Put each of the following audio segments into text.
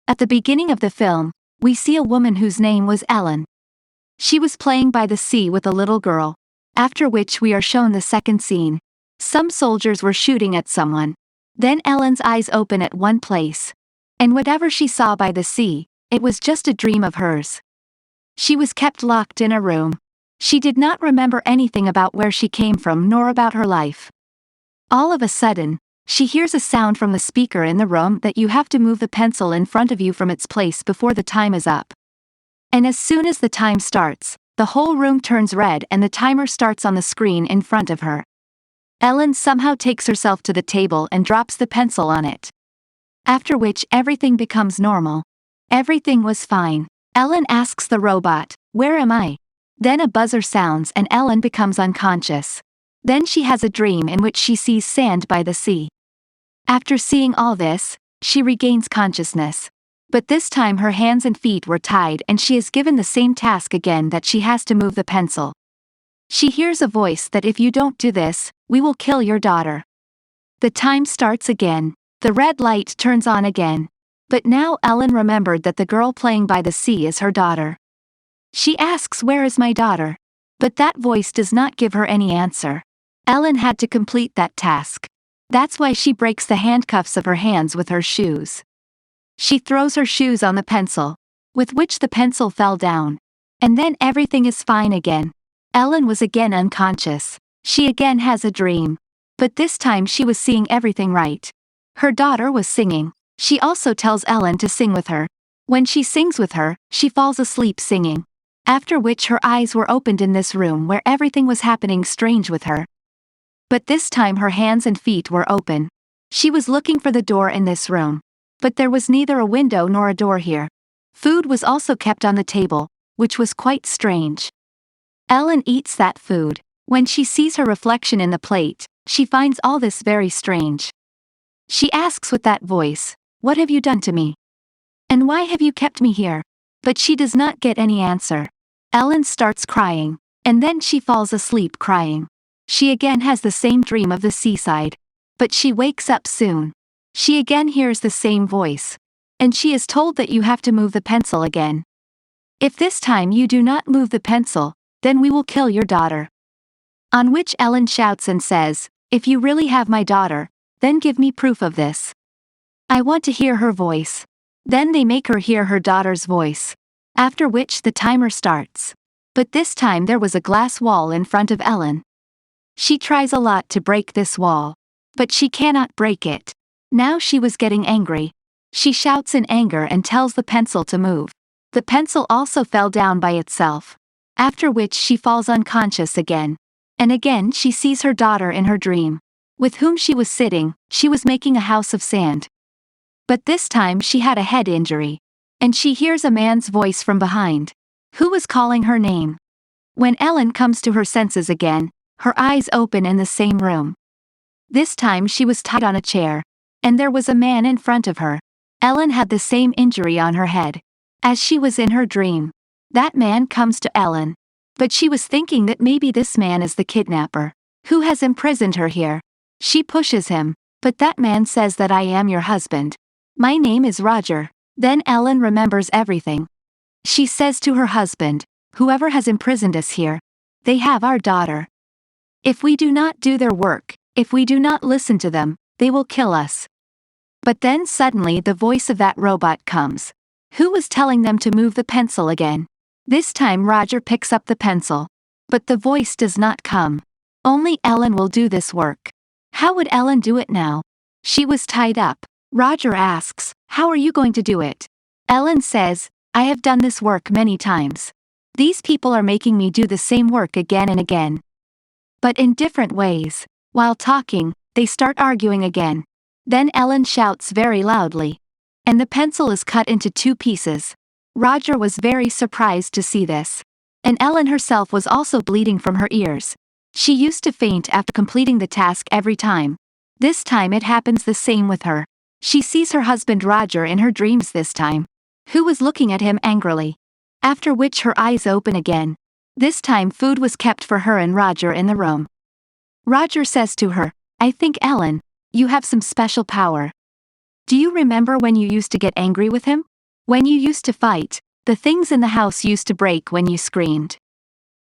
At the beginning of the film, we see a woman whose name was Ellen. She was playing by the sea with a little girl, after which we are shown the second scene. Some soldiers were shooting at someone. Then Ellen's eyes open at one place. And whatever she saw by the sea, it was just a dream of hers. She was kept locked in a room. She did not remember anything about where she came from nor about her life. All of a sudden, she hears a sound from the speaker in the room that you have to move the pencil in front of you from its place before the time is up. And as soon as the time starts, the whole room turns red and the timer starts on the screen in front of her. Ellen somehow takes herself to the table and drops the pencil on it. After which everything becomes normal. Everything was fine. Ellen asks the robot, "Where am I?" Then a buzzer sounds and Ellen becomes unconscious. Then she has a dream in which she sees sand by the sea. After seeing all this, she regains consciousness. But this time her hands and feet were tied and she is given the same task again, that she has to move the pencil. She hears a voice that if you don't do this, we will kill your daughter. The time starts again. The red light turns on again. But now Ellen remembered that the girl playing by the sea is her daughter. She asks, "Where is my daughter?" But that voice does not give her any answer. Ellen had to complete that task. That's why she breaks the handcuffs of her hands with her shoes. She throws her shoes on the pencil, with which the pencil fell down. And then everything is fine again. Ellen was again unconscious. She again has a dream. But this time she was seeing everything right. Her daughter was singing. She also tells Ellen to sing with her. When she sings with her, she falls asleep singing. After which her eyes were opened in this room where everything was happening strange with her. But this time her hands and feet were open. She was looking for the door in this room. But there was neither a window nor a door here. Food was also kept on the table, which was quite strange. Ellen eats that food. When she sees her reflection in the plate, she finds all this very strange. She asks with that voice, "What have you done to me? And why have you kept me here?" But she does not get any answer. Ellen starts crying, and then she falls asleep crying. She again has the same dream of the seaside. But she wakes up soon. She again hears the same voice. And she is told that you have to move the pencil again. If this time you do not move the pencil, then we will kill your daughter. On which Ellen shouts and says, "If you really have my daughter, then give me proof of this. I want to hear her voice." Then they make her hear her daughter's voice. After which the timer starts. But this time there was a glass wall in front of Ellen. She tries a lot to break this wall. But she cannot break it. Now she was getting angry. She shouts in anger and tells the pencil to move. The pencil also fell down by itself. After which she falls unconscious again. And again she sees her daughter in her dream. With whom she was sitting, she was making a house of sand. But this time she had a head injury. And she hears a man's voice from behind. Who was calling her name? When Ellen comes to her senses again, her eyes open in the same room. This time she was tied on a chair. And there was a man in front of her. Ellen had the same injury on her head. As she was in her dream. That man comes to Ellen. But she was thinking that maybe this man is the kidnapper. Who has imprisoned her here. She pushes him. But that man says that I am your husband. My name is Roger. Then Ellen remembers everything. She says to her husband, "Whoever has imprisoned us here, they have our daughter. If we do not do their work, if we do not listen to them, they will kill us." But then suddenly the voice of that robot comes. Who was telling them to move the pencil again. This time Roger picks up the pencil. But the voice does not come. Only Ellen will do this work. How would Ellen do it now? She was tied up. Roger asks, "How are you going to do it?" Ellen says, "I have done this work many times. These people are making me do the same work again and again. But in different ways." While talking, they start arguing again. Then Ellen shouts very loudly. And the pencil is cut into 2 pieces. Roger was very surprised to see this. And Ellen herself was also bleeding from her ears. She used to faint after completing the task every time. This time it happens the same with her. She sees her husband Roger in her dreams this time. Who was looking at him angrily. After which her eyes open again. This time food was kept for her and Roger in the room. Roger says to her, "I think Ellen, you have some special power. Do you remember when you used to get angry with him?" When you used to fight, the things in the house used to break when you screamed.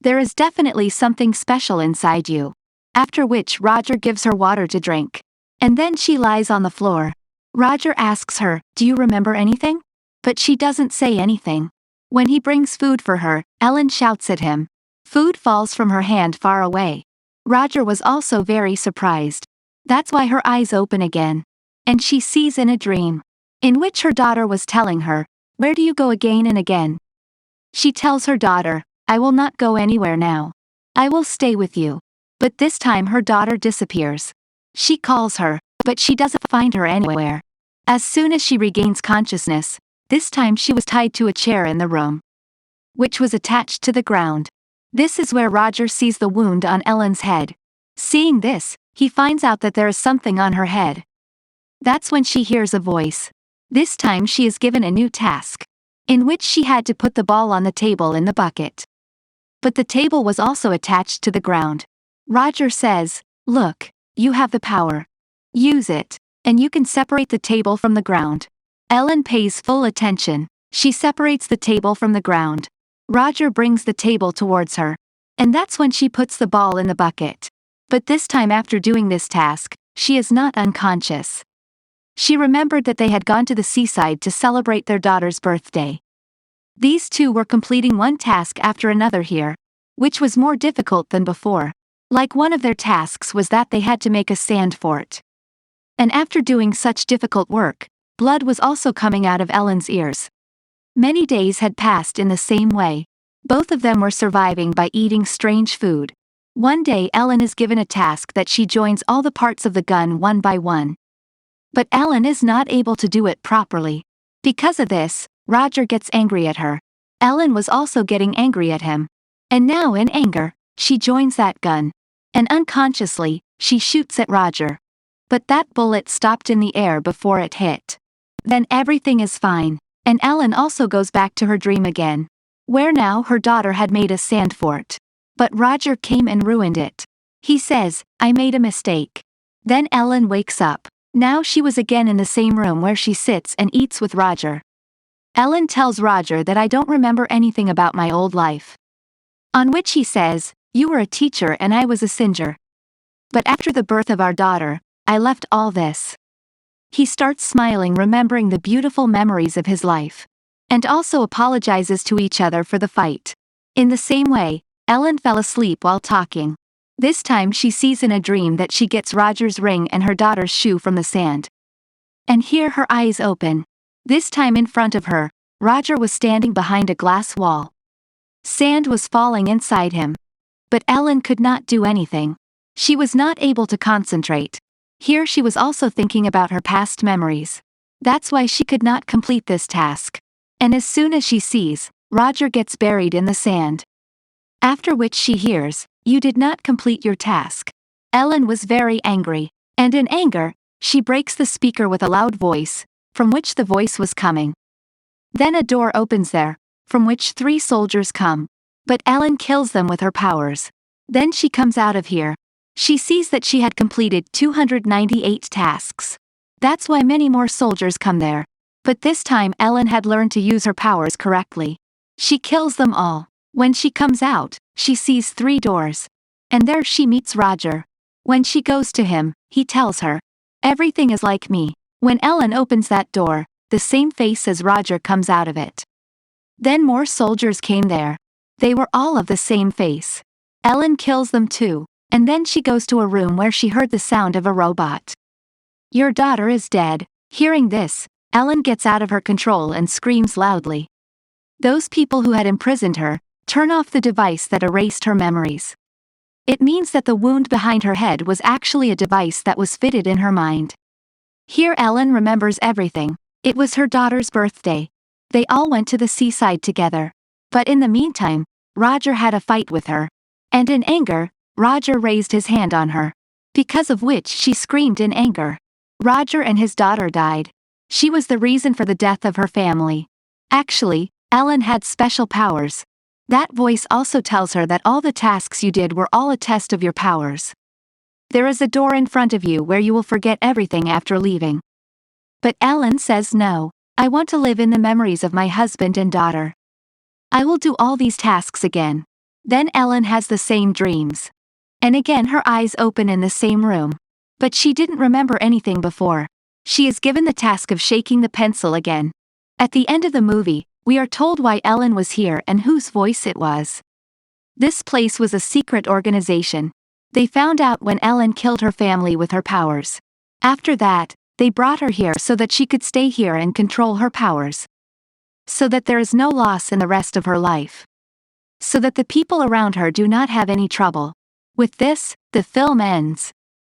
There is definitely something special inside you. After which Roger gives her water to drink. And then she lies on the floor. Roger asks her, "Do you remember anything?" But she doesn't say anything. When he brings food for her, Ellen shouts at him. Food falls from her hand far away. Roger was also very surprised. That's why her eyes open again. And she sees in a dream, in which her daughter was telling her, "Where do you go again and again?" She tells her daughter, "I will not go anywhere now. I will stay with you." But this time her daughter disappears. She calls her, but she doesn't find her anywhere. As soon as she regains consciousness, this time she was tied to a chair in the room, which was attached to the ground. This is where Roger sees the wound on Ellen's head. Seeing this, he finds out that there is something on her head. That's when she hears a voice. This time she is given a new task, in which she had to put the ball on the table in the bucket. But the table was also attached to the ground. Roger says, "Look, you have the power. Use it, and you can separate the table from the ground." Ellen pays full attention. She separates the table from the ground. Roger brings the table towards her. And that's when she puts the ball in the bucket. But this time after doing this task, she is not unconscious. She remembered that they had gone to the seaside to celebrate their daughter's birthday. These two were completing one task after another here, which was more difficult than before. Like one of their tasks was that they had to make a sand fort. And after doing such difficult work, blood was also coming out of Ellen's ears. Many days had passed in the same way. Both of them were surviving by eating strange food. One day Ellen is given a task that she joins all the parts of the gun one by one. But Ellen is not able to do it properly. Because of this, Roger gets angry at her. Ellen was also getting angry at him. And now in anger, she joins that gun. And unconsciously, she shoots at Roger. But that bullet stopped in the air before it hit. Then everything is fine, and Ellen also goes back to her dream again, where now her daughter had made a sand fort. But Roger came and ruined it. He says, "I made a mistake." Then Ellen wakes up. Now she was again in the same room where she sits and eats with Roger. Ellen tells Roger that, "I don't remember anything about my old life." On which he says, "You were a teacher and I was a singer. But after the birth of our daughter, I left all this." He starts smiling, remembering the beautiful memories of his life. And also apologizes to each other for the fight. In the same way, Ellen fell asleep while talking. This time she sees in a dream that she gets Roger's ring and her daughter's shoe from the sand. And here her eyes open. This time in front of her, Roger was standing behind a glass wall. Sand was falling inside him. But Ellen could not do anything. She was not able to concentrate. Here she was also thinking about her past memories. That's why she could not complete this task. And as soon as she sees, Roger gets buried in the sand. After which she hears, "You did not complete your task." Ellen was very angry. And in anger, she breaks the speaker with a loud voice, from which the voice was coming. Then a door opens there, from which 3 soldiers come. But Ellen kills them with her powers. Then she comes out of here. She sees that she had completed 298 tasks. That's why many more soldiers come there. But this time Ellen had learned to use her powers correctly. She kills them all. When she comes out, she sees 3 doors. And there she meets Roger. When she goes to him, he tells her, "Everything is like me." When Ellen opens that door, the same face as Roger comes out of it. Then more soldiers came there. They were all of the same face. Ellen kills them too, and then she goes to a room where she heard the sound of a robot. "Your daughter is dead." Hearing this, Ellen gets out of her control and screams loudly. Those people who had imprisoned her turn off the device that erased her memories. It means that the wound behind her head was actually a device that was fitted in her mind. Here Ellen remembers everything. It was her daughter's birthday. They all went to the seaside together. But in the meantime, Roger had a fight with her. And in anger, Roger raised his hand on her. Because of which she screamed in anger. Roger and his daughter died. She was the reason for the death of her family. Actually, Ellen had special powers. That voice also tells her that all the tasks you did were all a test of your powers. There is a door in front of you where you will forget everything after leaving. But Ellen says no. I want to live in the memories of my husband and daughter. I will do all these tasks again. Then Ellen has the same dreams. And again her eyes open in the same room. But she didn't remember anything before. She is given the task of shaking the pencil again. At the end of the movie, we are told why Ellen was here and whose voice it was. This place was a secret organization. They found out when Ellen killed her family with her powers. After that, they brought her here so that she could stay here and control her powers. So that there is no loss in the rest of her life. So that the people around her do not have any trouble. With this, the film ends.